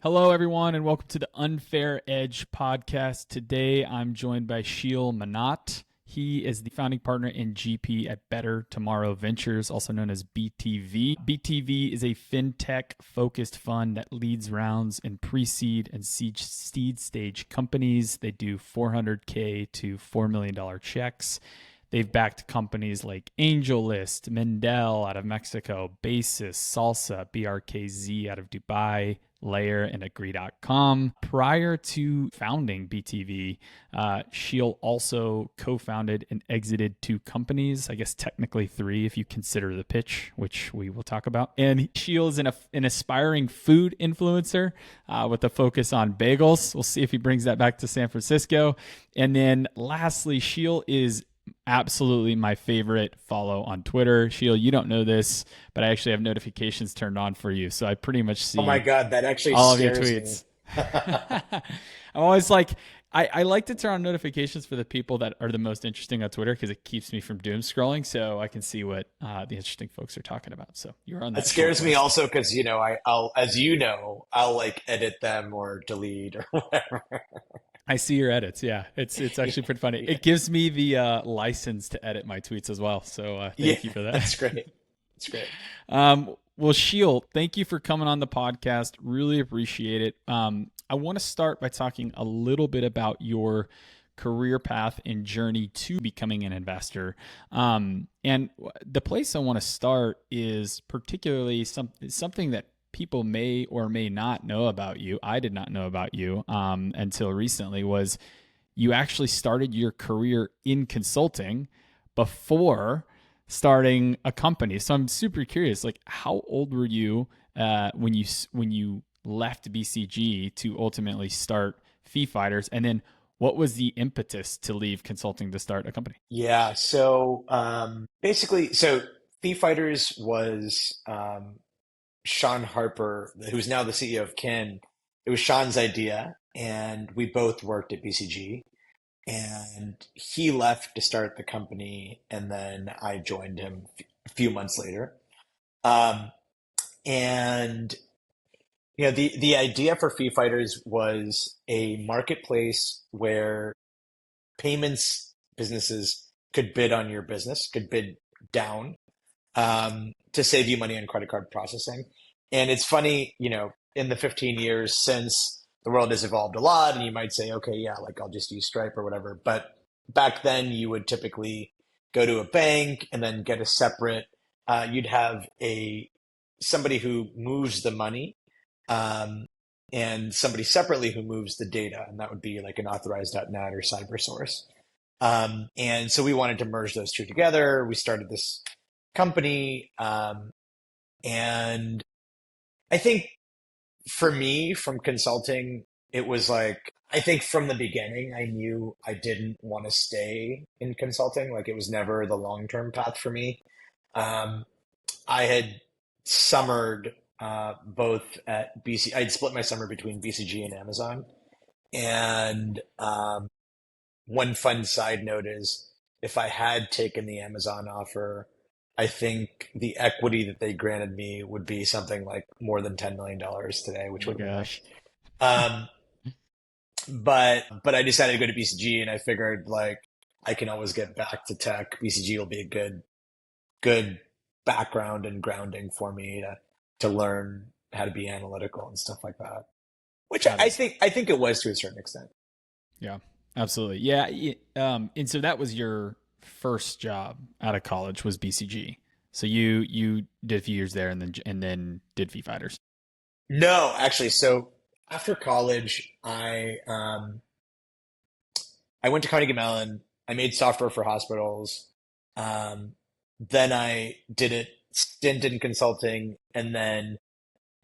Hello, everyone, and welcome to the Unfair Edge podcast. Today, I'm joined by Sheel Mohnot. He is the founding partner and GP at Better Tomorrow Ventures, also known as BTV. BTV is a fintech-focused fund that leads rounds in pre-seed and seed stage companies. They do $400K to $4 million checks. They've backed companies like AngelList, Mendel out of Mexico, Basis, Salsa, BRKZ out of Dubai, Layer, and Agree.com. Prior to founding BTV, Sheel also co-founded and exited 2 companies, I guess technically 3 if you consider the pitch, which we will talk about. And Sheel is an aspiring food influencer with a focus on bagels. We'll see if he brings that back to San Francisco. And then lastly, Sheel is absolutely my favorite follow on Twitter. Sheel, you don't know this, but I actually have notifications turned on for you. So I pretty much see Oh my God, that actually all of your scares tweets. me. I'm always like, I like to turn on notifications for the people that are the most interesting on Twitter because it keeps me from doom scrolling so I can see what the interesting folks are talking about. So you're on It that short scares me list. also because, I'll, as you know, I'll like edit them or delete or whatever. I see your edits. Yeah, it's Yeah, actually pretty funny. yeah, It gives me the license to edit my tweets as well. So yeah, thank you for that. that's great. That's great. Well, Sheel, thank you for coming on the podcast. Really appreciate it. I want to start by talking a little bit about your career path and journey to becoming an investor. And the place I want to start is particularly something that people may or may not know about you. I did not know about you until recently. Was you actually started your career in consulting before starting a company. So I'm super curious, like how old were you when you left BCG to ultimately start Fee Fighters, and then what was the impetus to leave consulting to start a company? Yeah. So basically, so Fee Fighters was Sean Harper, who's now the CEO of Kin. It was Sean's idea, and we both worked at BCG. And he left to start the company, and then I joined him a few months later. Um, and the idea for Fee Fighters was a marketplace where payments businesses could bid on your business, could bid down to save you money on credit card processing. And it's funny, in the 15 years since, the world has evolved a lot, and you might say, okay, yeah, like I'll just use Stripe or whatever. But back then, you would typically go to a bank and then get a separate. You'd have a somebody who moves the money, um, and somebody separately who moves the data, and that would be like an authorized.net or CyberSource. And so we wanted to merge those two together. We started this company, and I think for me, from consulting, it was like, I think from the beginning, I knew I didn't want to stay in consulting. Like, it was never the long-term path for me. Um, I had summered both at BC. I'd split my summer between BCG and Amazon. And one fun side note is if I had taken the Amazon offer, I think the equity that they granted me would be something like more than $10 million today, Oh which my would have been gosh. nice. Um, but I decided to go to BCG, and I figured like I can always get back to tech. BCG will be a good background and grounding for me to learn how to be analytical and stuff like that. Which That is, I think it was to a certain extent. yeah, absolutely. Yeah. And so that was your first job out of college was BCG. So you did a few years there and then did Fee Fighters. No, actually, so after college, I went to Carnegie Mellon. I made software for hospitals. Um, then I did a stint in consulting, and then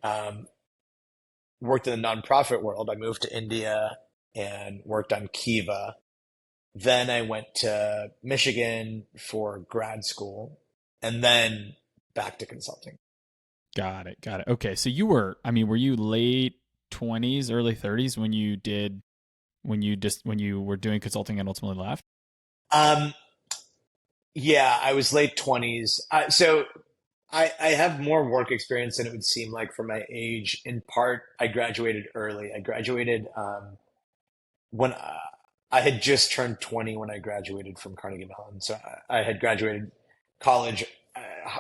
um, worked in the nonprofit world. I moved to India and worked on Kiva. Then I went to Michigan for grad school, and then back to consulting. Got it. Got it. Okay. So were you late 20s, early 30s when you were doing consulting and ultimately left? Um, yeah, I was late 20s. So I have more work experience than it would seem like for my age. In part, I graduated early. I graduated when I had just turned 20 when I graduated from Carnegie Mellon. So I had graduated college,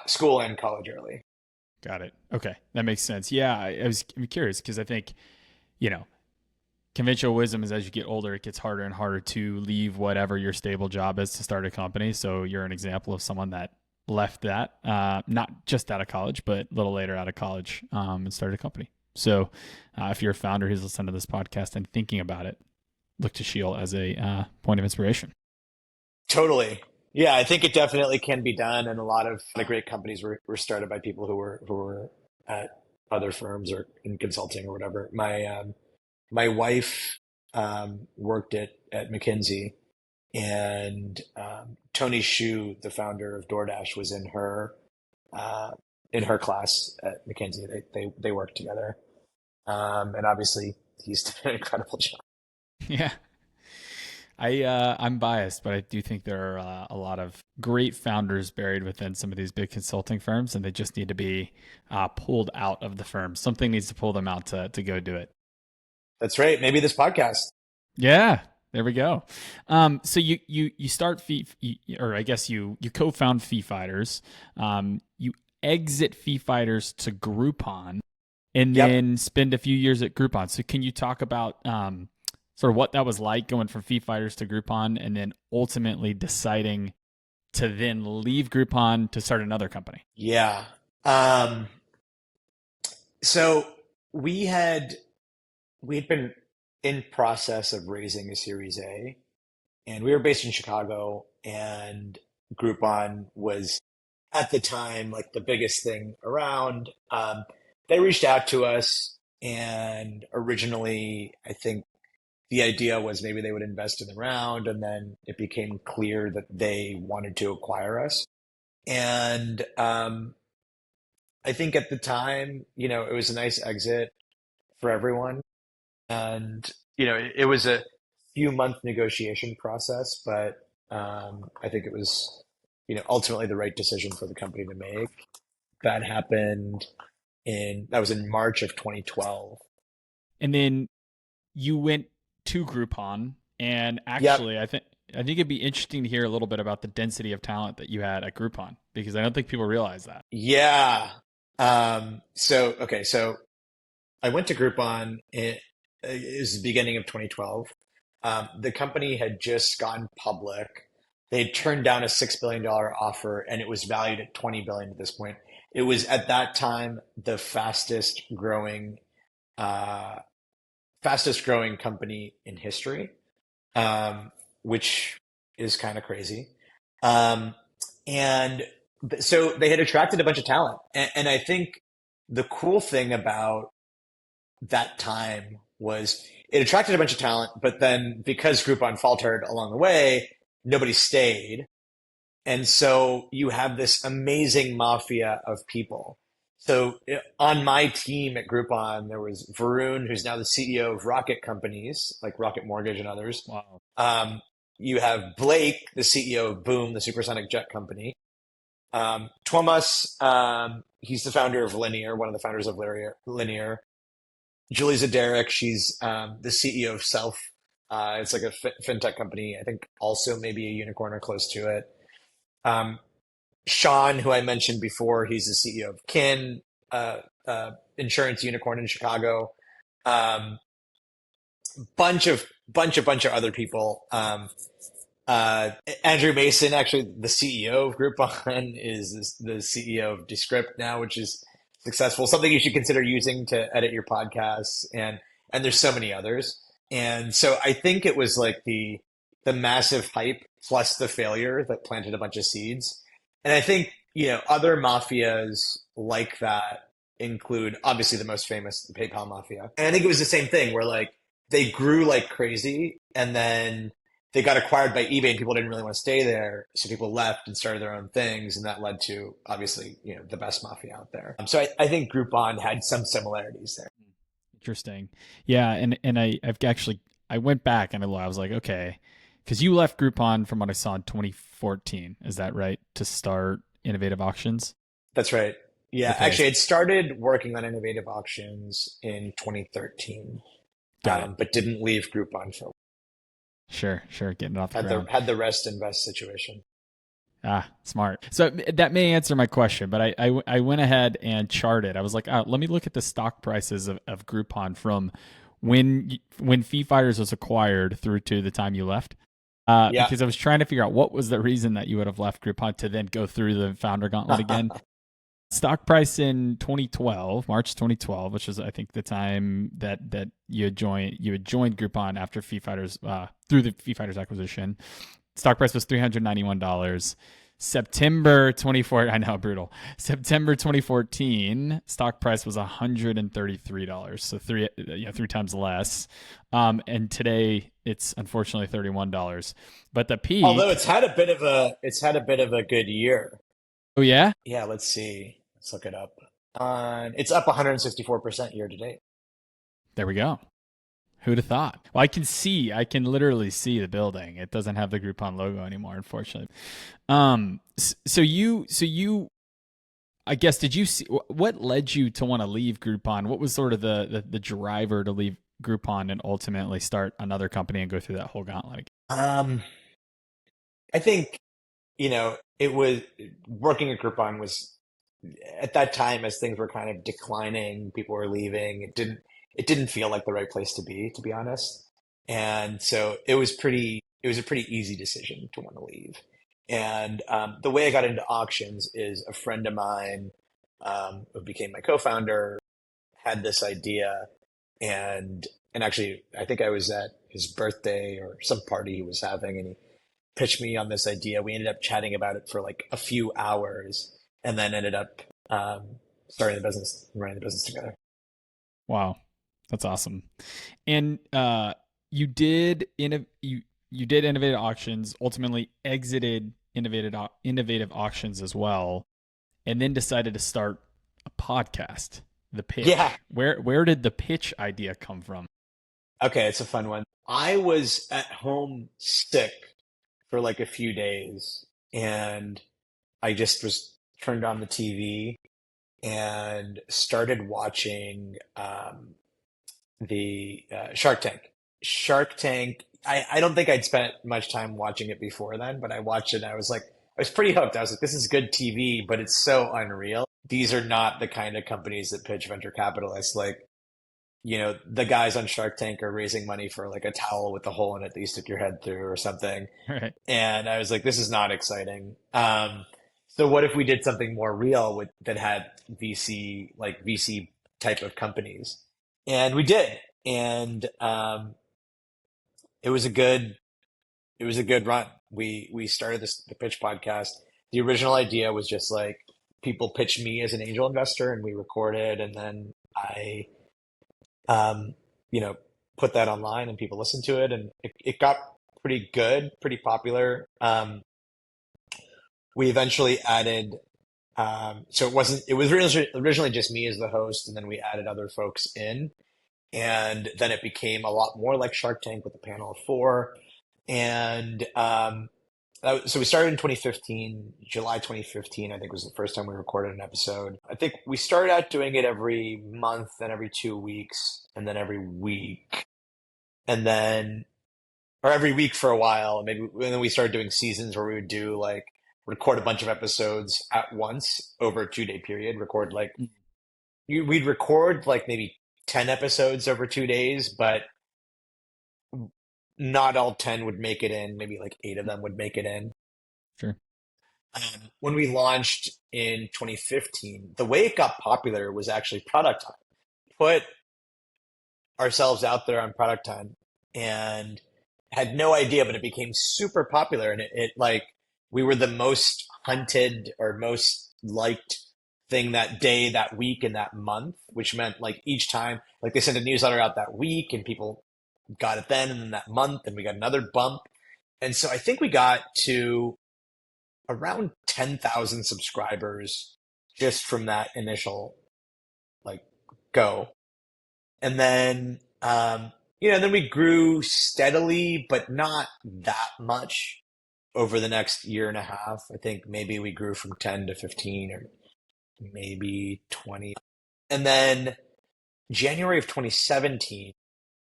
school and college early. Got it. Okay, that makes sense. Yeah, I'm curious because I think you know conventional wisdom is as you get older, it gets harder and harder to leave whatever your stable job is to start a company. So you're an example of someone that left that, not just out of college, but a little later out of college, and started a company. So if you're a founder who's listening to this podcast and thinking about it, look to Sheel as a point of inspiration. Totally. Yeah, I think it definitely can be done, and a lot of the great companies were started by people who were at other firms or in consulting or whatever. My wife worked at McKinsey, and Tony Shu, the founder of DoorDash, was uh, in her class at McKinsey. They worked together, and obviously he's done an incredible job. Yeah. I'm biased, but I do think there are a lot of great founders buried within some of these big consulting firms, and they just need to be pulled out of the firm. Something needs to pull them out to go do it. That's right. Maybe this podcast. Yeah, there we go. So you start or I guess you co-found Fee Fighters. You exit Fee Fighters to Groupon, and Yep. then spend a few years at Groupon. So can you talk about sort of what that was like going from Fee Fighters to Groupon, and then ultimately deciding to then leave Groupon to start another company? Yeah. Um, so we had we'd been in process of raising a Series A, and we were based in Chicago, and Groupon was at the time like the biggest thing around. They reached out to us, and originally, I think the idea was maybe they would invest in the round, and then it became clear that they wanted to acquire us. And I think at the time, it was a nice exit for everyone. And, it was a few month negotiation process, but I think it was, ultimately the right decision for the company to make. That was in March of 2012. And then you went to Groupon, and Yep. actually, I think it'd be interesting to hear a little bit about the density of talent that you had at Groupon, because I don't think people realize that. Yeah. So I went to Groupon. It was the beginning of 2012. The company had just gone public. They had turned down a $6 billion offer, and it was valued at 20 billion at this point. It was at that time the uh, fastest growing company in history, which is kind of crazy. Um, and so they had attracted a bunch of talent, and I think the cool thing about that time was it attracted a bunch of talent, but then because Groupon faltered along the way, nobody stayed. And so you have this amazing mafia of people. So on my team at Groupon, there was Varun, who's now the CEO of Rocket companies like Rocket Mortgage and others. Wow. Um, you have Blake, the CEO of Boom, the supersonic jet company. Thomas, he's the founder of Linear, one of the founders of Linear. Julie Zadaric, she's the CEO of Self. It's like a fintech company. I think also maybe a unicorn or close to it. Um, Sean, who I mentioned before, he's the CEO of Kin, insurance unicorn in Chicago. Um, bunch of other people. Uh, Andrew Mason, actually the CEO of Groupon, is the CEO of Descript now, which is successful. Something you should consider using to edit your podcasts, and there's so many others. And so I think it was like the massive hype plus the failure that planted a bunch of seeds. And I think, other mafias like that include obviously the most famous, the PayPal mafia. And I think it was the same thing where like they grew like crazy, and then they got acquired by eBay, and people didn't really want to stay there. So people left and started their own things. And that led to obviously, the best mafia out there. So I think Groupon had some similarities there. Interesting. Yeah, and I went back and I was like, okay, because you left Groupon from what I saw in 2014, is that right? To start Innovative Auctions. That's right. Yeah, Okay, actually, it started working on innovative auctions in 2013, got it. but didn't leave Groupon for Sure, sure. Getting it off the had the ground. had the rest invest situation. Ah, smart. So that may answer my question, but I went ahead and charted. I was like, oh, let me look at the stock prices of Groupon from when Fee Fighters was acquired through to the time you left. Yeah. Because I was trying to figure out what was the reason that you would have left Groupon to then go through the founder gauntlet again. Stock price in 2012, March 2012, which is I think the time that you had joined Groupon after Fee Fighters through the Fee Fighters acquisition. Stock price was $391. September 24, I know, brutal. September 2014, stock price was $133, so three times less. And today it's unfortunately $31. But the Although peak, it's had a bit of a good year. oh yeah, Yeah, let's see. Let's look it up. It's up 164% year to date. there we go. Who'd have thought? Well, I can literally see the building. It doesn't have the Groupon logo anymore, unfortunately. So you, I guess, did you see what led you to want to leave Groupon? What was sort of the driver to leave Groupon and ultimately start another company and go through that whole gauntlet Um, I think, it was working at Groupon was at that time as things were kind of declining, people were leaving. It didn't feel like the right place to be honest. And so it was a pretty easy decision to want to leave. And the way I got into auctions is a friend of mine who became my co-founder had this idea and actually I think I was at his birthday or some party he was having and he pitched me on this idea. We ended up chatting about it for like a few hours and then ended up starting the business and running the business together. Wow, that's awesome. And you did you did innovative auctions, ultimately exited innovative auctions as well, and then decided to start a podcast. The Yeah. pitch. Where did the pitch idea come from? Okay. It's a fun one. I was at home sick for like a few days and I just was turned on the TV and started watching the Shark Tank. Shark Tank. I don't think I'd spent much time watching it before then, but I watched it and I was like, I was pretty hooked. I was like, this is good TV, but it's so unreal. These are not the kind of companies that pitch venture capitalists. Like, the guys on Shark Tank are raising money for like a towel with a hole in it that you stick your head through or something. Right. And I was like, this is not exciting. So what if we did something more real that had VC type of companies? And we did. And it was a good it was a good run. We started the pitch podcast. The original idea was just like people pitch me as an angel investor and we recorded and then I um, you know, put that online and people listened to it and it got pretty good, pretty popular. We eventually added so it was originally just me as the host and then we added other folks in and then it became a lot more like Shark Tank with a panel of four. And so we started in 2015, July 2015, I think was the first time we recorded an episode. I think we started out doing it every month, then every 2 weeks, and then every week, and then or every week for a while. And then we started doing seasons where we would do like record a bunch of episodes at once over a 2 day period. We'd record like maybe 10 episodes over 2 days, but not all 10 would make it in. Maybe like eight of them would make it in. Sure. When we launched in 2015, the way it got popular was actually product time. Put ourselves out there on product time and had no idea, but it became super popular. And it like, we were the most hunted or most liked thing that day, that week, and that month, which meant like each time, like they sent a newsletter out that week and people got it then and then that month, and we got another bump. And so I think we got to around 10,000 subscribers just from that initial like go. And then, then we grew steadily, but not that much over the next year and a half. I think maybe we grew from 10 to 15 or maybe 20. And then January of 2017,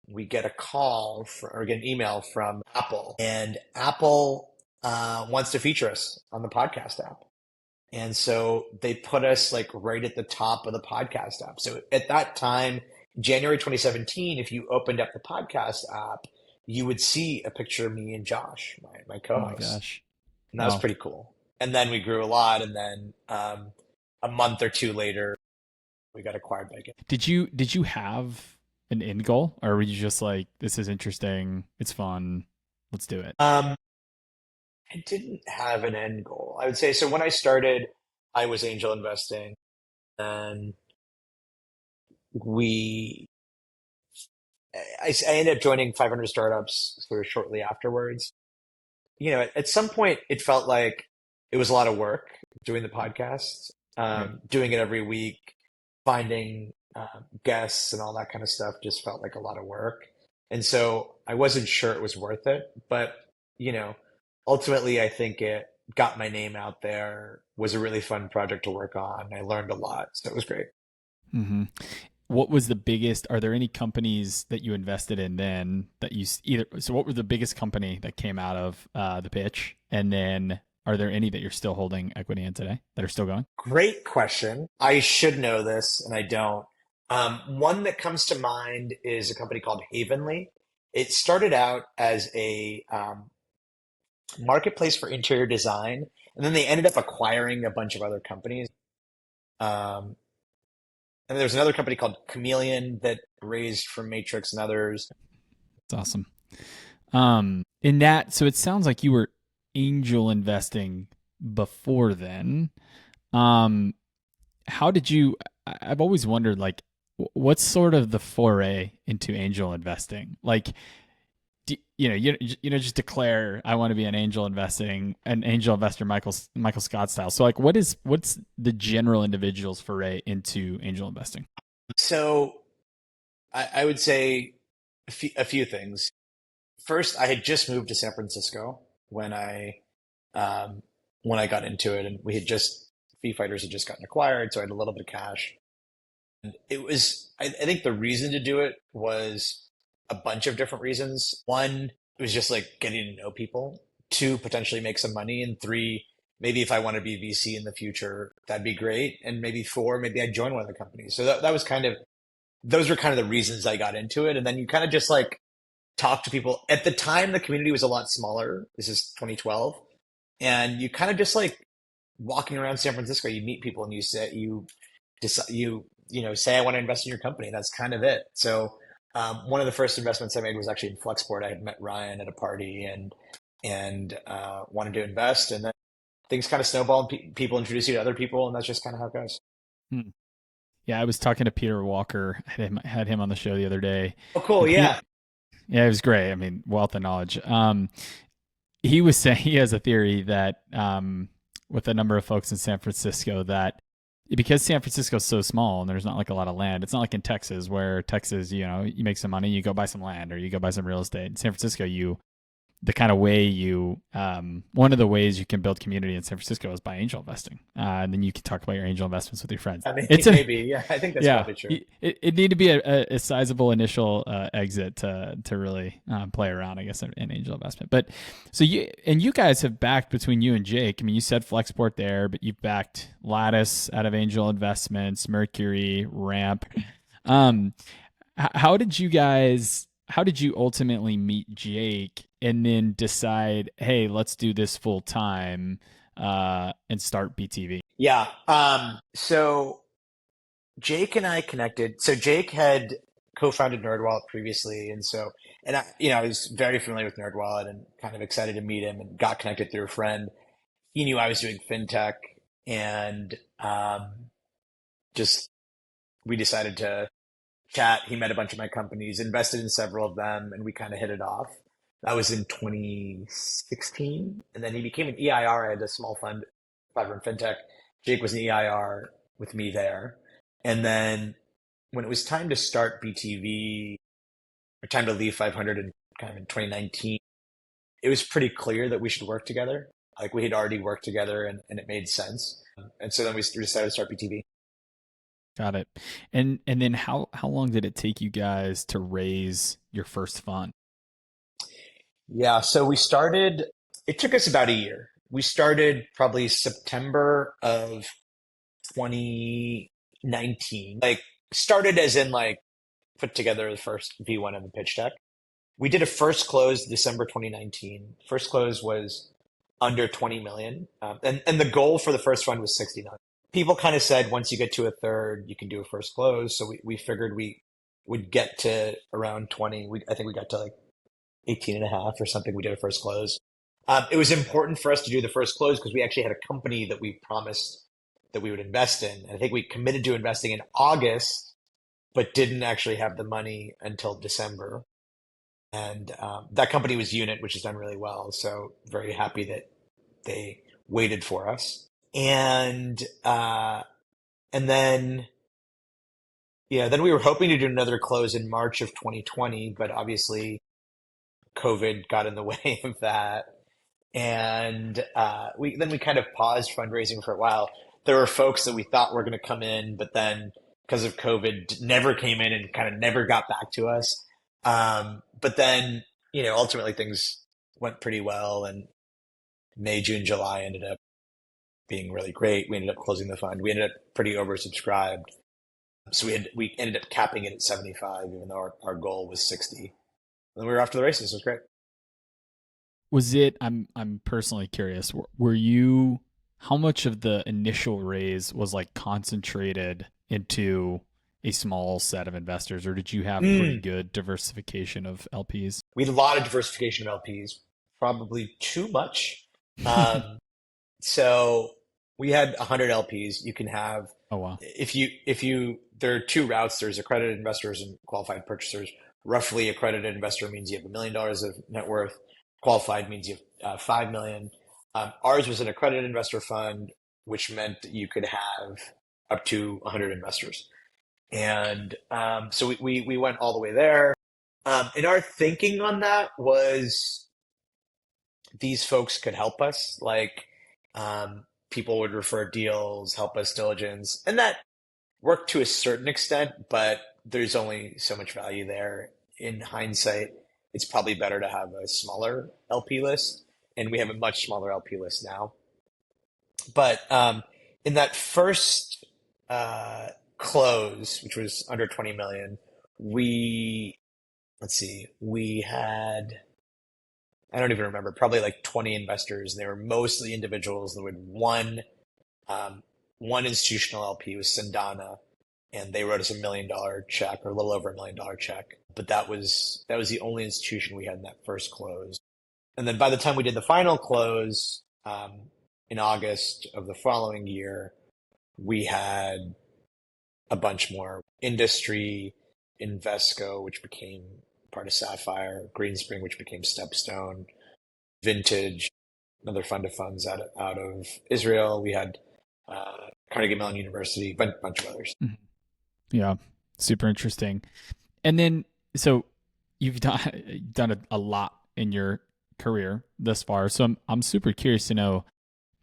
we get a call or get an email from Apple, and Apple wants to feature us on the podcast app. And so they put us like right at the top of the podcast app. So at that time, January 2017, if you opened up the podcast app, you would see a picture of me and Josh, my Oh my co-host. gosh. And that was Wow. pretty cool. And then we grew a lot. And then a month or two later, we got acquired by Gibson. Did you have an end goal, or were you just like, this is interesting, it's fun, let's do it? I didn't have an end goal. I would say so when I started, I was angel investing, and we I ended up joining 500 startups sort of shortly afterwards. At some point, it felt like it was a lot of work doing the podcast, Right. doing it every week, finding guests and all that kind of stuff just felt like a lot of work. And so I wasn't sure it was worth it. But, you know, ultimately, I think it got my name out there, was a really fun project to work on. I learned a lot. So it was great. Hmm. What was the biggest? Are there any companies that you invested in then that you either? So, what were the biggest company that came out of the pitch? And then, are there any that you're still holding equity in today that are still going? Great question. I should know this, and I don't. One that comes to mind is a company called Havenly. It started out as a marketplace for interior design, and then they ended up acquiring a bunch of other companies. Um, and there's another company called Chameleon that raised from Matrix and others. It's awesome. In that, so it sounds like you were angel investing before then. Um, how did you? I've always wondered, like, what's sort of the foray into angel investing? Like, just declare I want to be an angel investor, Michael Scott style. So, like, what's the general individual's foray into angel investing? So I would say a few things. First, I had just moved to San Francisco when um, I got into it, and we had just Fee Fighters had just gotten acquired, so I had a little bit of cash. And it was, I think the reason to do it was a bunch of different reasons. One, it was just like getting to know people. Two, potentially make some money. And three, maybe if I want to be VC in the future, that'd be great. And maybe four, maybe I'd join one of the companies. So that was kind of, those were kind of the reasons I got into it. And then you kind of just like talk to people. At the time, the community was a lot smaller. This is 2012. And you kind of just like walking around San Francisco, you meet people and you say, you decide, say I want to invest in your company. That's kind of it. So one of the first investments I made was actually in Flexport. I had met Ryan at a party and wanted to invest, and then things kind of snowballed. People introduce you to other people, and that's just kind of how it goes. Hmm. Yeah, I was talking to Peter Walker. Had him on the show the other day, Oh, cool. and Yeah. yeah, it was great. I mean, wealth of knowledge. He was saying he has a theory that with a number of folks in San Francisco that because San Francisco is so small and there's not like a lot of land, it's not like in Texas where Texas, you make some money, you go buy some land or you go buy some real estate. In San Francisco, the kind of way one of the ways you can build community in San Francisco is by angel investing, and then you can talk about your angel investments with your friends. I mean, It's a maybe. Yeah. I think that's yeah, probably true. it need to be a sizable initial exit to really play around, I guess, in angel investment. But so you guys have backed between you and Jake. I mean, you said Flexport there, but you've backed Lattice out of angel investments, Mercury, Ramp. Um, how did you guys? How did you ultimately meet Jake and then decide, hey, let's do this full time and start BTV? Yeah. So Jake and I connected. So Jake had co-founded NerdWallet previously, and I was very familiar with NerdWallet and kind of excited to meet him, and got connected through a friend. He knew I was doing fintech, and just we decided to chat. He met a bunch of my companies, invested in several of them, and we kind of hit it off. That was in 2016, and then he became an EIR. I had a small fund, Fiverr and fintech. Jake was an EIR with me there, and then when it was time to start BTV, or time to leave 500 in kind of in 2019, it was pretty clear that we should work together. Like we had already worked together and it made sense. And so then we decided to start BTV. Got it. And then how long did it take you guys to raise your first fund? Yeah, so it took us about a year. We started probably September of 2019. Like started as in like put together the first V1 of the pitch deck. We did a first close December 2019. First close was under 20 million. And the goal for the first fund was 60 million. People kind of said once you get to a third, you can do a first close. So we figured we would get to around 20. I think we got to like 18 and a half or something. We did a first close. It was important for us to do the first close because we actually had a company that we promised that we would invest in. And I think we committed to investing in August, but didn't actually have the money until December. And that company was Unit, which has done really well. So very happy that they waited for us. And then then we were hoping to do another close in March of 2020, but obviously COVID got in the way of that. And we kind of paused fundraising for a while. There were folks that we thought were going to come in, but then because of COVID, never came in and kind of never got back to us. But then, ultimately things went pretty well, and May, June, July ended up being really great. We ended up closing the fund. We ended up pretty oversubscribed. So we ended up capping it at 75, even though our goal was 60. And then we were off to the races. It was great. Was it I'm personally curious, were you how much of the initial raise was like concentrated into a small set of investors, or did you have pretty good diversification of LPs? We had a lot of diversification of LPs, probably too much. So we had 100 LPs. You can have, Oh wow. there are two routes. There's accredited investors and qualified purchasers. Roughly, accredited investor means you have $1 million of net worth. Qualified means you have 5 million. Ours was an accredited investor fund, which meant that you could have up to 100 investors. And so we went all the way there. And our thinking on that was these folks could help us. Like people would refer deals, help us diligence, and that worked to a certain extent, but there's only so much value there. In hindsight, it's probably better to have a smaller LP list, and we have a much smaller LP list now. But in that first close, which was under 20 million, we had, I don't even remember, probably like 20 investors, and they were mostly individuals. There was one institutional LP was Sindana, and they wrote us $1 million check, or a little over $1 million check. But that was the only institution we had in that first close. And then by the time we did the final close in August of the following year, we had a bunch more industry, Invesco, which became part of Sapphire, Greenspring, which became Stepstone, Vintage, another fund of funds out of Israel. We had Carnegie Mellon University, a bunch of others. Yeah, super interesting. And then, so you've done a lot in your career thus far. So I'm super curious to know,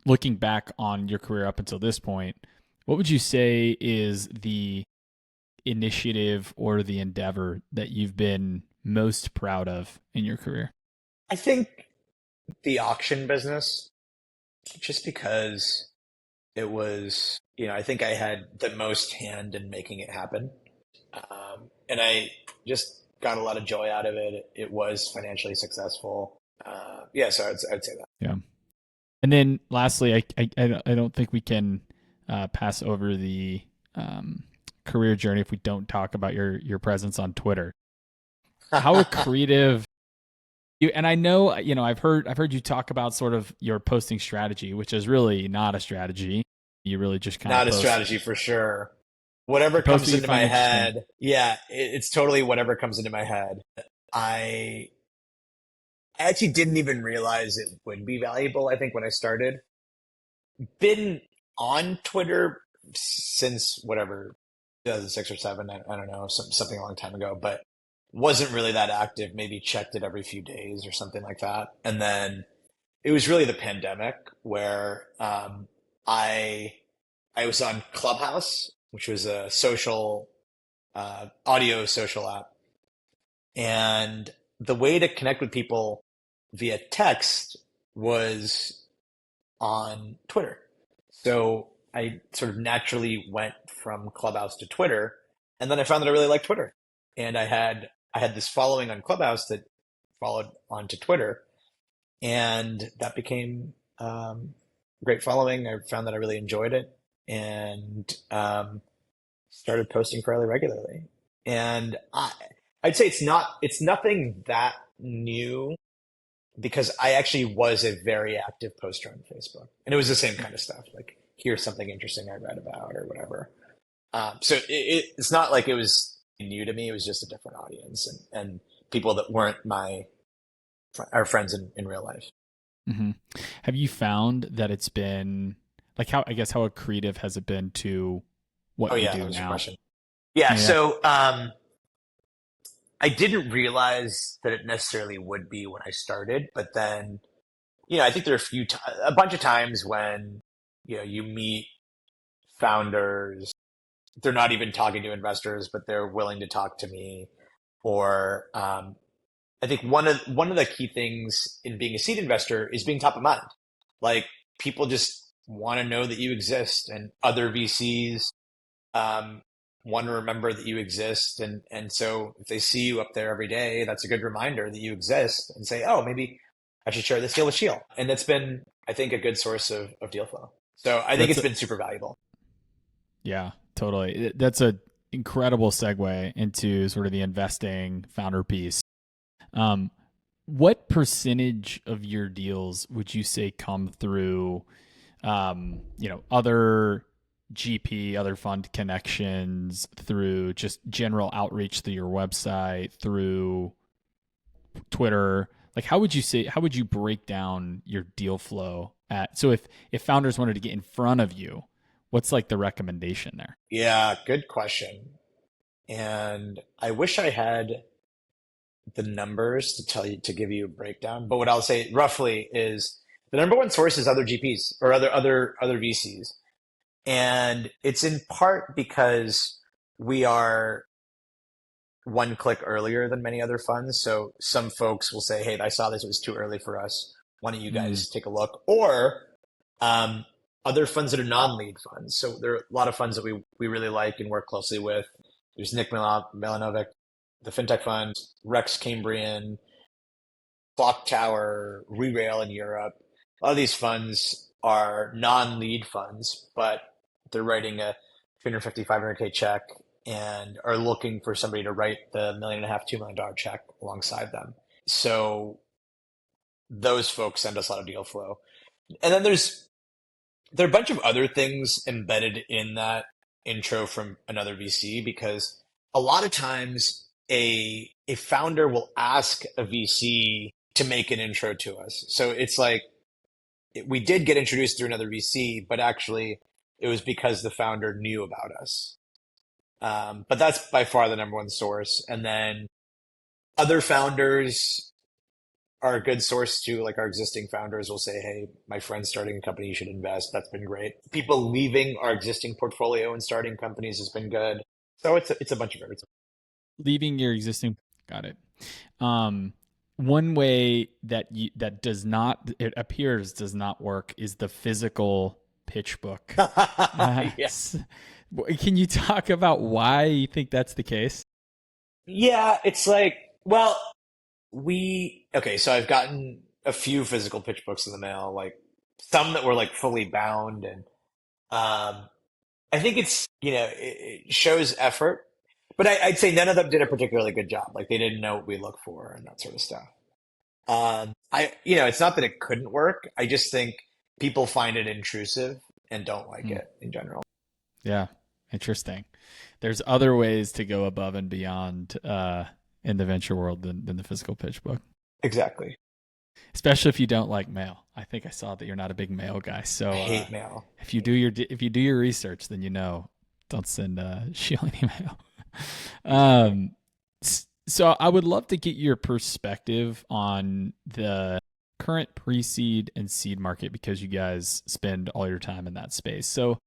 looking back on your career up until this point, what would you say is the initiative or the endeavor that you've been most proud of in your career? I think the auction business, just because it was, I think I had the most hand in making it happen. And I just got a lot of joy out of it. It was financially successful. So I'd say that. Yeah. And then lastly, I don't think we can pass over the career journey if we don't talk about your presence on Twitter. How creative you, and I know, I've heard you talk about sort of your posting strategy, which is really not a strategy. You really just kind Not of a strategy for sure. Whatever comes into my head. Yeah, it's totally whatever comes into my head. I actually didn't even realize it would be valuable, I think, when I started. Been on Twitter since whatever, 2006 or 7, I don't know, something a long time ago, but wasn't really that active, maybe checked it every few days or something like that. And then it was really the pandemic where I I was on Clubhouse, which was a social audio social app, and the way to connect with people via text was on Twitter. So I sort of naturally went from Clubhouse to Twitter, and then I found that I really liked Twitter, and I had this following on Clubhouse that followed onto Twitter, and that became great following. I found that I really enjoyed it, and started posting fairly regularly. And I'd say it's nothing that new because I actually was a very active poster on Facebook, and it was the same kind of stuff, like here's something interesting I read about or whatever. So it's not like it was new to me. It was just a different audience and people that weren't our friends in real life. Hmm. Have you found that it's been like how, I guess, how accretive has it been to Oh what you yeah, that do was your now? question. Yeah, Yeah. so I didn't realize that it necessarily would be when I started, but then I think there are a bunch of times when you meet founders, they're not even talking to investors, but they're willing to talk to me. Or I think one of the key things in being a seed investor is being top of mind. Like people just want to know that you exist, and other VCs um, want to remember that you exist. And so if they see you up there every day, that's a good reminder that you exist and say, oh, maybe I should share this deal with Sheel. And that's been, I think, a good source of deal flow. So I think That's it's a, been super valuable. yeah, totally. That's a incredible segue into sort of the investing founder piece. Um, what percentage of your deals would you say come through, other GP, other fund connections, through just general outreach through your website, through Twitter? Like, how would you break down your deal flow so if founders wanted to get in front of you, what's like the recommendation there? Yeah, good question. And I wish I had the numbers to give you a breakdown. But what I'll say roughly is the number one source is other GPs or other VCs. And it's in part because we are one click earlier than many other funds. So some folks will say, hey, I saw this, it was too early for us. Why don't you Mm, guys take a look? Or um, other funds that are non-lead funds. So there are a lot of funds that we really like and work closely with. There's Nick Milanovic, the fintech fund, Rex Cambrian, Clock Tower, Rerail in Europe. A lot of these funds are non-lead funds, but they're writing a 250, 500K check and are looking for somebody to write the $1.5 million, $2 million check alongside them. So those folks send us a lot of deal flow. And then there are a bunch of other things embedded in that intro from another VC because a lot of times a founder will ask a VC to make an intro to us. So it's like we did get introduced through another VC, but actually it was because the founder knew about us. But that's by far the number one source. And then other founders are a good source too. Like our existing founders will say, hey, my friend's starting a company, you should invest. That's been great. People leaving our existing portfolio and starting companies has been good. So it's a bunch of everything. leaving your existing, got it. Um, One way that does not, it appears, does not work is the physical pitch book. Yeah. Can you talk about why you think that's the case? Yeah, it's like, well, okay, so I've gotten a few physical pitch books in the mail, like some that were like fully bound. And um, I think it shows effort, but I'd say none of them did a particularly good job. Like they didn't know what we look for and that sort of stuff. It's not that it couldn't work. I just think people find it intrusive and don't like Hmm. it in general. Yeah, interesting. There's other ways to go above and beyond in the venture world than the physical pitch book, Exactly. especially if you don't like mail. I think I saw that you're not a big mail guy. I So hate mail. if you do your research, then don't send Sheel any mail. Exactly. So I would love to get your perspective on the current pre-seed and seed market because you guys spend all your time in that space. So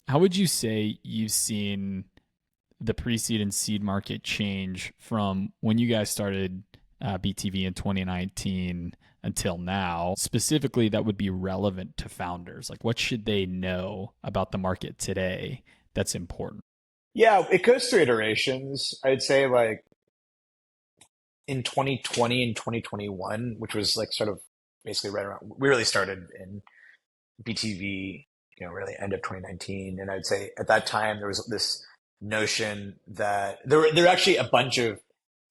how would you say you've seen the pre-seed and seed market change from when you guys started BTV in 2019 until now? Specifically, that would be relevant to founders. Like, what should they know about the market today that's important? Yeah, it goes through iterations. I'd say like in 2020 and 2021, which was like sort of basically right around, we really started in BTV, really end of 2019. And I'd say at that time, there was this notion that there were actually a bunch of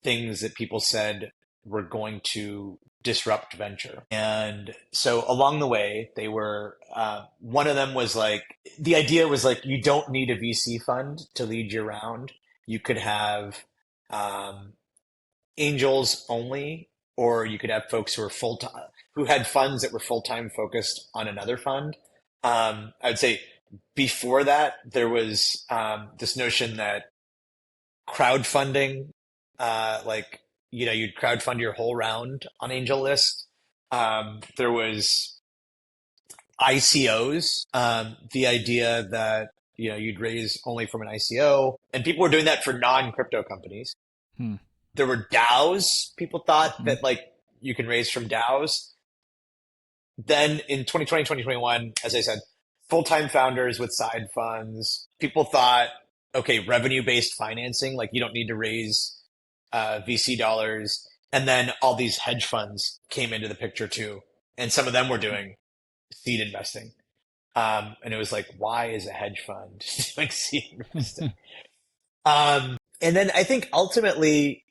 things that people said were going to disrupt venture. And so along the way, they were, one of them was like, the idea was like, you don't need a VC fund to lead your round. You could have angels only, or you could have folks who are full time, who had funds that were full time focused on another fund. I'd say before that, there was this notion that crowdfunding, you'd crowdfund your whole round on AngelList. There was ICOs, the idea that you'd raise only from an ICO, and people were doing that for non-crypto companies. There were DAOs. People thought that like you can raise from DAOs. Then in 2020, 2021, as I said, full-time founders with side funds. People thought, okay, revenue-based financing, like you don't need to raise VC dollars. And then all these hedge funds came into the picture too. And some of them were doing seed investing. And it was like, why is a hedge fund doing seed investing? And then I think ultimately,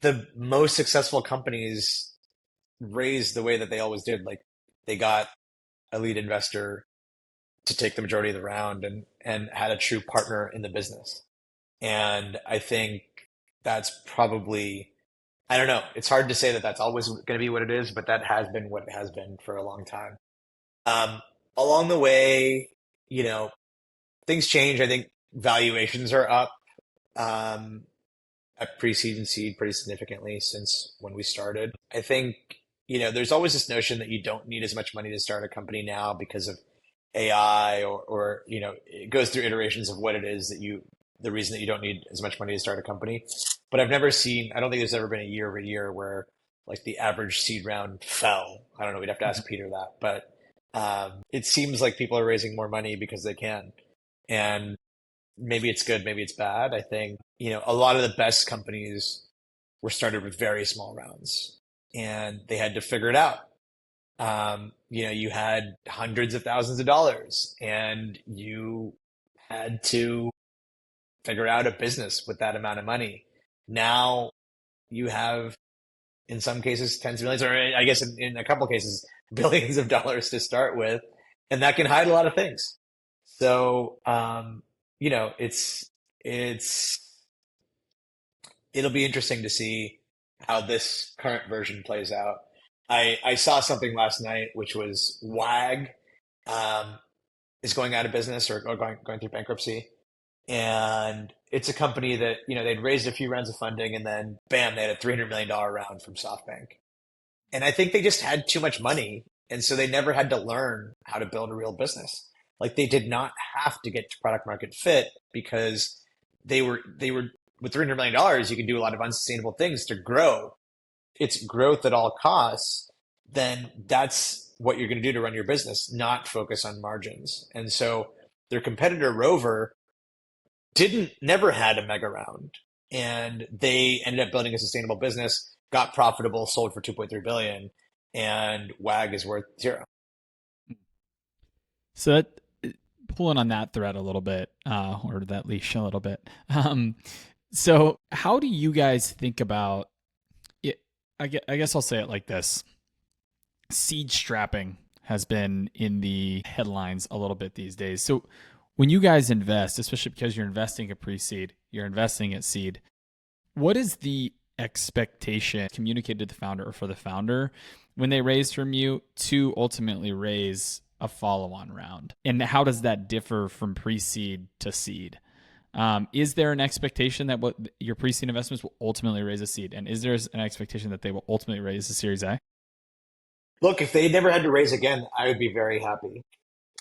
the most successful companies raised the way that they always did. Like they got a lead investor to take the majority of the round and had a true partner in the business. And I think that's probably, I don't know, it's hard to say that that's always going to be what it is, but that has been what it has been for a long time. Along the way, things change. I think valuations are up at pre-seed and seed pretty significantly since when we started. I think, there's always this notion that you don't need as much money to start a company now because of AI or it goes through iterations of what it is that the reason that you don't need as much money to start a company. But I don't think there's ever been a year over year where like the average seed round fell. I don't know. We'd have to ask Peter that, but it seems like people are raising more money because they can. And maybe it's good, maybe it's bad. I think, a lot of the best companies were started with very small rounds and they had to figure it out. You had hundreds of thousands of dollars and you had to figure out a business with that amount of money. Now you have, in some cases, tens of millions, or I guess in a couple of cases, billions of dollars to start with, and that can hide a lot of things. So, it'll be interesting to see how this current version plays out. I saw something last night, which was WAG is going out of business or going through bankruptcy. And it's a company that, they'd raised a few rounds of funding and then bam, they had a $300 million round from SoftBank. And I think they just had too much money. And so they never had to learn how to build a real business. Like they did not have to get to product market fit because they were with $300 million, you can do a lot of unsustainable things to grow. It's growth at all costs. Then that's what you're going to do to run your business, not focus on margins. And so their competitor Rover never had a mega round, and they ended up building a sustainable business, got profitable, sold for 2.3 billion, and WAG is worth zero. So that, pulling on that thread a little bit, or that leash a little bit. So how do you guys think about it? I guess I'll say it like this. Seed strapping has been in the headlines a little bit these days. So when you guys invest, especially because you're investing at pre-seed, you're investing at seed, what is the expectation communicated to the founder or for the founder when they raise from you to ultimately raise a follow-on round? And how does that differ from pre-seed to seed? Is there an expectation that what your pre-seed investments will ultimately raise a seed? And is there an expectation that they will ultimately raise a Series A? Look, if they never had to raise again, I would be very happy.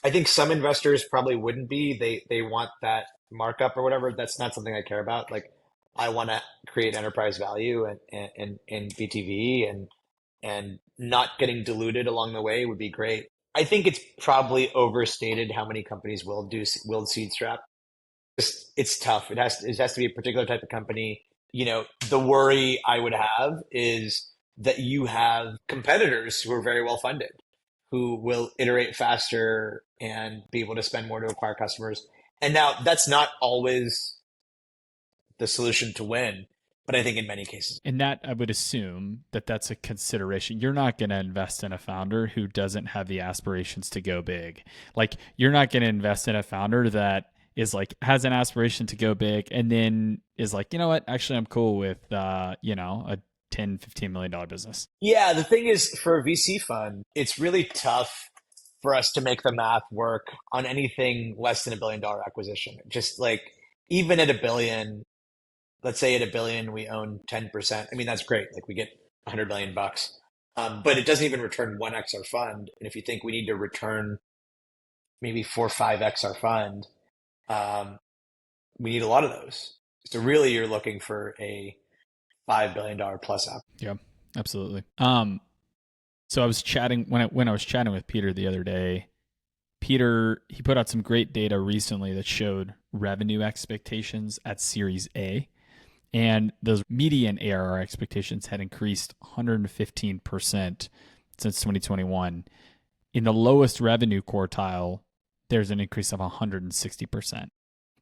I think some investors probably wouldn't be. They want that markup or whatever. That's not something I care about. Like I want to create enterprise value and BTV and not getting diluted along the way would be great. I think it's probably overstated how many companies will seed strap. It's tough. It has to be a particular type of company. The worry I would have is that you have competitors who are very well funded, who will iterate faster and be able to spend more to acquire customers. And now that's not always the solution to win, but I think in many cases. And that I would assume that that's a consideration. You're not going to invest in a founder who doesn't have the aspirations to go big. Like you're not going to invest in a founder that is like has an aspiration to go big and then is like, you know what, actually I'm cool with a 10-15 million dollar business. Yeah, the thing is for a VC fund, it's really tough for us to make the math work on anything less than $1 billion acquisition. Just like even at a billion, let's say at a billion we own 10%. I mean, that's great. Like we get 100 million bucks. But it doesn't even return 1x our fund. And if you think we need to return maybe 4 or 5x our fund, we need a lot of those. So really you're looking for a $5 billion plus app. Yeah, absolutely. So I was chatting when I was chatting with Peter the other day. Peter, he put out some great data recently that showed revenue expectations at Series A, and those median ARR expectations had increased 115% since 2021. In the lowest revenue quartile, there's an increase of 160%.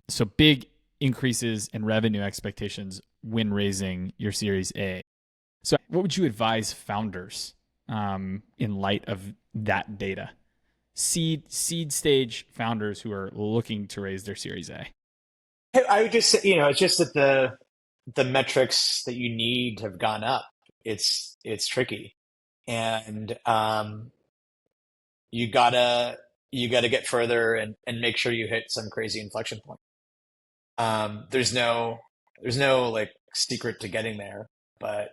So big increases in revenue expectations when raising your Series A. So what would you advise founders in light of that data? Seed stage founders who are looking to raise their Series A. I would just say, it's just that the metrics that you need have gone up. It's tricky, and you gotta get further and make sure you hit some crazy inflection point. There's no like secret to getting there, but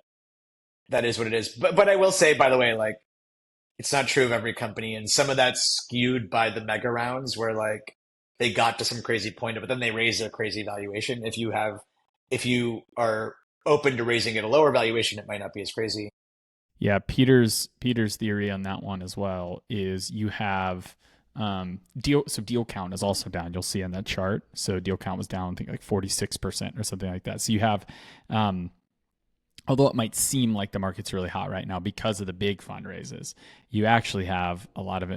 that is what it is. But I will say, by the way, like it's not true of every company, and some of that's skewed by the mega rounds where like they got to some crazy point, but then they raise a crazy valuation. If you are open to raising at a lower valuation, it might not be as crazy. Yeah, Peter's theory on that one as well is you have deal count is also down. You'll see on that chart. So deal count was down, I think like 46% or something like that. So you have although it might seem like the market's really hot right now because of the big fundraisers, you actually have a lot of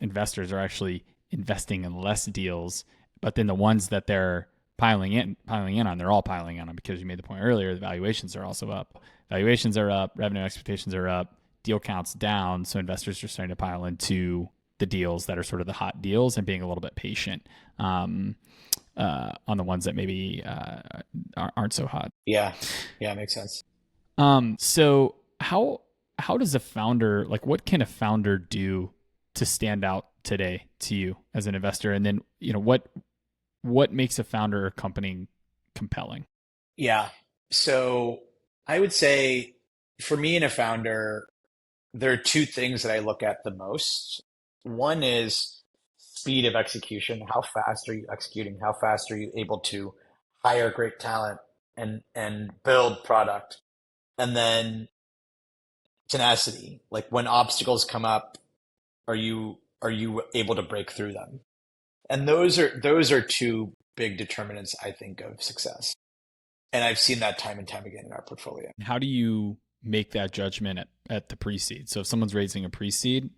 investors are actually investing in less deals, but then the ones that they're piling in on, they're all piling in on because you made the point earlier, the valuations are also up. Valuations are up, revenue expectations are up, deal counts down, so investors are starting to pile into the deals that are sort of the hot deals and being a little bit patient on the ones that maybe aren't so hot. Yeah, makes sense. So how does a founder, like what can a founder do to stand out today to you as an investor? And then, what makes a founder or company compelling? Yeah. So I would say for me and a founder, there are two things that I look at the most. One is speed of execution. How fast are you executing? How fast are you able to hire great talent and build product? And then tenacity, like when obstacles come up, are you able to break through them? And those are two big determinants, I think, of success. And I've seen that time and time again in our portfolio. How do you make that judgment at the pre-seed? So if someone's raising a pre-seed,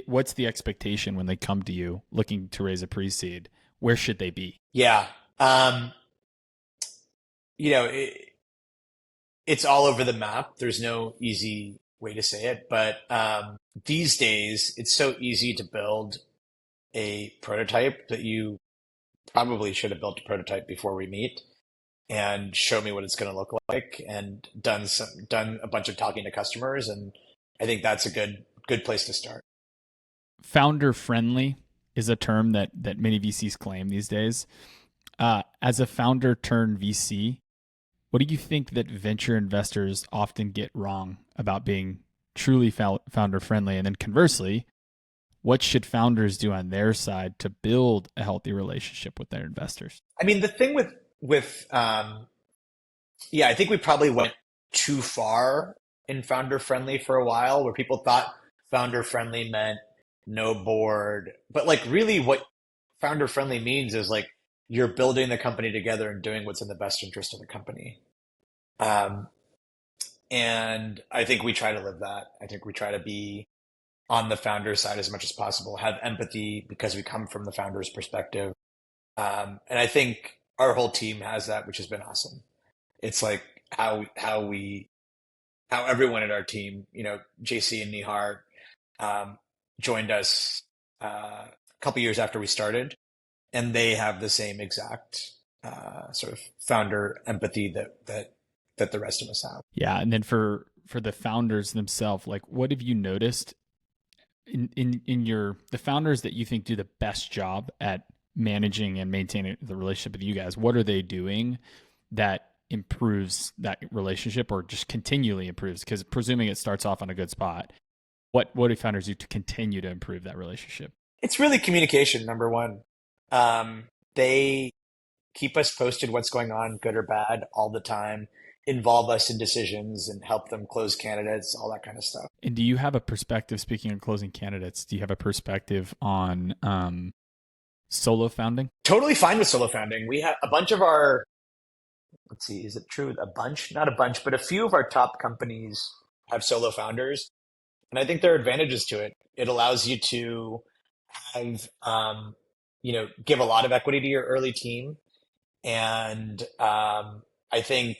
what's the expectation when they come to you looking to raise a pre-seed? Where should they be? Yeah. It's all over the map. There's no easy way to say it, but these days it's so easy to build a prototype that you probably should have built a prototype before we meet and show me what it's going to look like and done a bunch of talking to customers. And I think that's a good place to start. Founder friendly is a term that many VCs claim these days. As a founder turned VC, what do you think that venture investors often get wrong about being truly founder friendly? And then conversely, what should founders do on their side to build a healthy relationship with their investors? I mean, the thing with yeah, I think we probably went too far in founder friendly for a while, where people thought founder friendly meant no board. But like really what founder friendly means is like you're building the company together and doing what's in the best interest of the company. Um, and I think we try to live that. I think we try to be on the founder side as much as possible, have empathy because we come from the founder's perspective. And I think our whole team has that, which has been awesome. It's like how everyone at our team, JC and Nihar, joined us a couple years after we started, and they have the same exact sort of founder empathy that the rest of us have. Yeah, and then for the founders themselves, like what have you noticed in your the founders that you think do the best job at managing and maintaining the relationship with you guys? What are they doing that improves that relationship or just continually improves? Because presuming it starts off on a good spot, what do founders do to continue to improve that relationship? It's really communication, number one. They keep us posted what's going on, good or bad, all the time, involve us in decisions and help them close candidates, all that kind of stuff. And do you have a perspective, speaking of closing candidates, do you have a perspective on solo founding? Totally fine with solo founding. We have a bunch of our, let's see, is it true? A bunch? Not a bunch, but a few of our top companies have solo founders. And I think there are advantages to it. It allows you to have, give a lot of equity to your early team. And I think,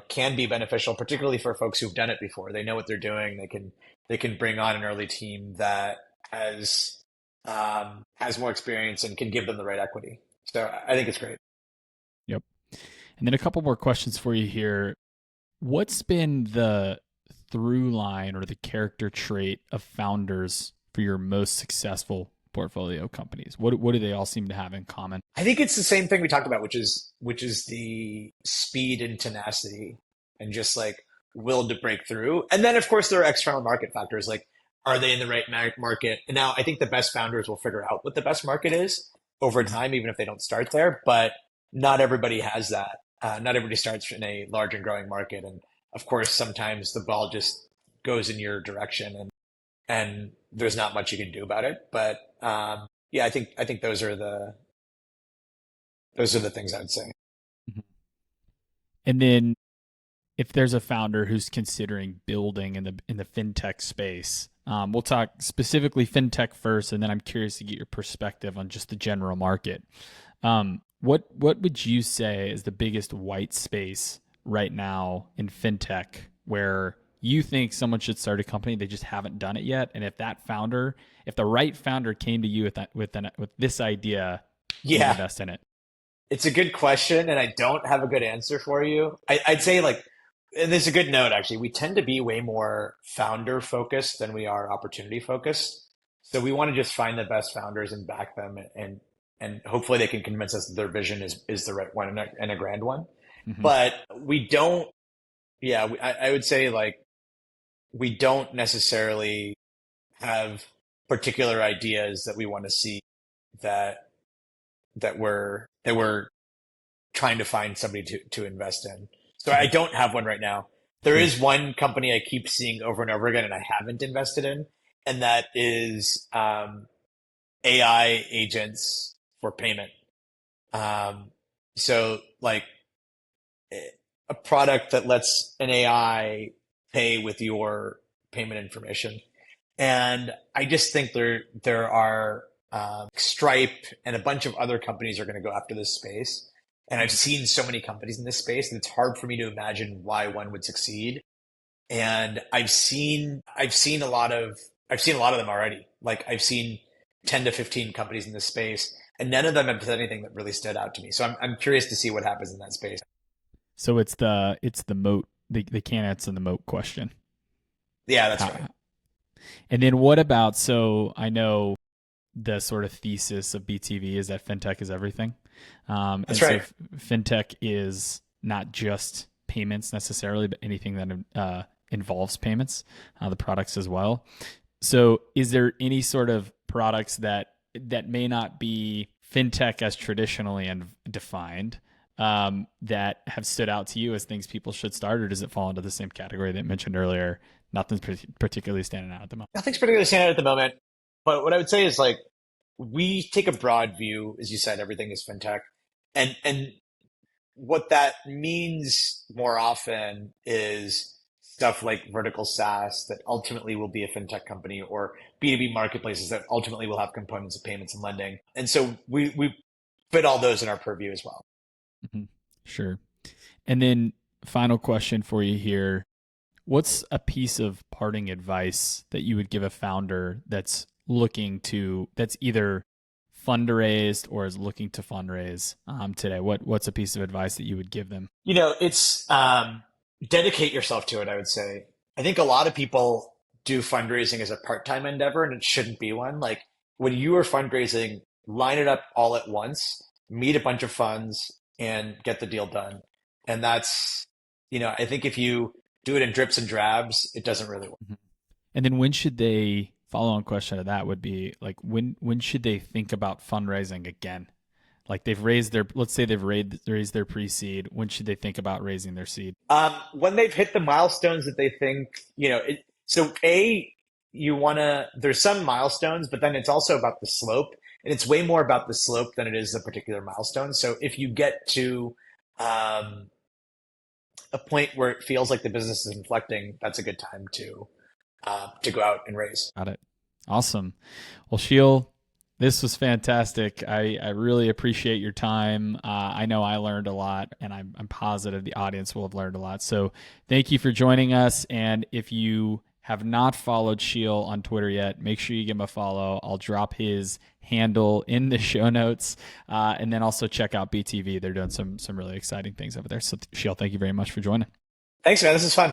can be beneficial, particularly for folks who've done it before. They know what they're doing. They can bring on an early team that has more experience and can give them the right equity. So I think it's great. Yep. And then a couple more questions for you here. What's been the through line or the character trait of founders for your most successful portfolio companies? What do they all seem to have in common? I think it's the same thing we talked about, which is the speed and tenacity and just like will to break through. And then of course there are external market factors, like are they in the right market? And now I think the best founders will figure out what the best market is over time, even if they don't start there. But not everybody has that. Not everybody starts in a large and growing market. And of course, sometimes the ball just goes in your direction and there's not much you can do about it. But yeah, I think those are the things I would say. Mhm. And then if there's a founder who's considering building in the fintech space, we'll talk specifically fintech first, and then I'm curious to get your perspective on just the general market. What would you say is the biggest white space right now in fintech where you think someone should start a company, they just haven't done it yet? And if the right founder came to you with this idea, you invest in it? It's a good question, and I don't have a good answer for you. I'd say and there's a good note actually. We tend to be way more founder focused than we are opportunity focused. So we want to just find the best founders and back them, and hopefully they can convince us that their vision is the right one and a grand one. Mm-hmm. But we don't. Yeah, I would say we don't necessarily have particular ideas that we want to see that we're trying to find somebody to invest in. So I don't have one right now. There is one company I keep seeing over and over again and I haven't invested in, and that is AI agents for payment. So like a product that lets an AI pay with your payment information. And I just think there are Stripe and a bunch of other companies are going to go after this space. And I've seen so many companies in this space, and it's hard for me to imagine why one would succeed. And I've seen a lot of them already. Like I've seen 10 to 15 companies in this space, and none of them have said anything that really stood out to me. So I'm curious to see what happens in that space. So it's the moat, the candidates and the moat question. Yeah, that's right. And then what about, so I know the sort of thesis of BTV is that fintech is everything. That's And so right. fintech is not just payments necessarily, but anything that involves payments, the products as well. So is there any sort of products that may not be fintech as traditionally and defined, that have stood out to you as things people should start, or does it fall into the same category that I mentioned earlier? Nothing's particularly standing out at the moment. Nothing's particularly standing out at the moment. But what I would say is like we take a broad view, as you said, everything is fintech. And what that means more often is stuff like vertical SaaS that ultimately will be a fintech company or B2B marketplaces that ultimately will have components of payments and lending. And so we fit all those in our purview as well. Mhm. Sure. And then final question for you here. What's a piece of parting advice that you would give a founder that's either fundraised or is looking to fundraise today? What's a piece of advice that you would give them? It's dedicate yourself to it, I would say. I think a lot of people do fundraising as a part-time endeavor and it shouldn't be one. Like when you are fundraising, line it up all at once, meet a bunch of funds and get the deal done. And I think if you do it in drips and drabs, it doesn't really work. Mhm. And then when should they, follow on question to that would be like, when should they think about fundraising again? Like they've raised their, let's say they've raised their pre-seed. When should they think about raising their seed? When they've hit the milestones that they think, there's some milestones, but then it's also about the slope. And it's way more about the slope than it is the particular milestone. So if you get to um, a point where it feels like the business is inflecting, that's a good time to go out and raise. Got it. Awesome. Well, Sheel, this was fantastic. I really appreciate your time. I know I learned a lot, and I'm positive the audience will have learned a lot. So thank you for joining us. And if you have not followed Sheel on Twitter yet, make sure you give him a follow. I'll drop his handle in the show notes, and then also check out BTV. They're doing some really exciting things over there. So Sheel, thank you very much for joining. Thanks, man. This is fun.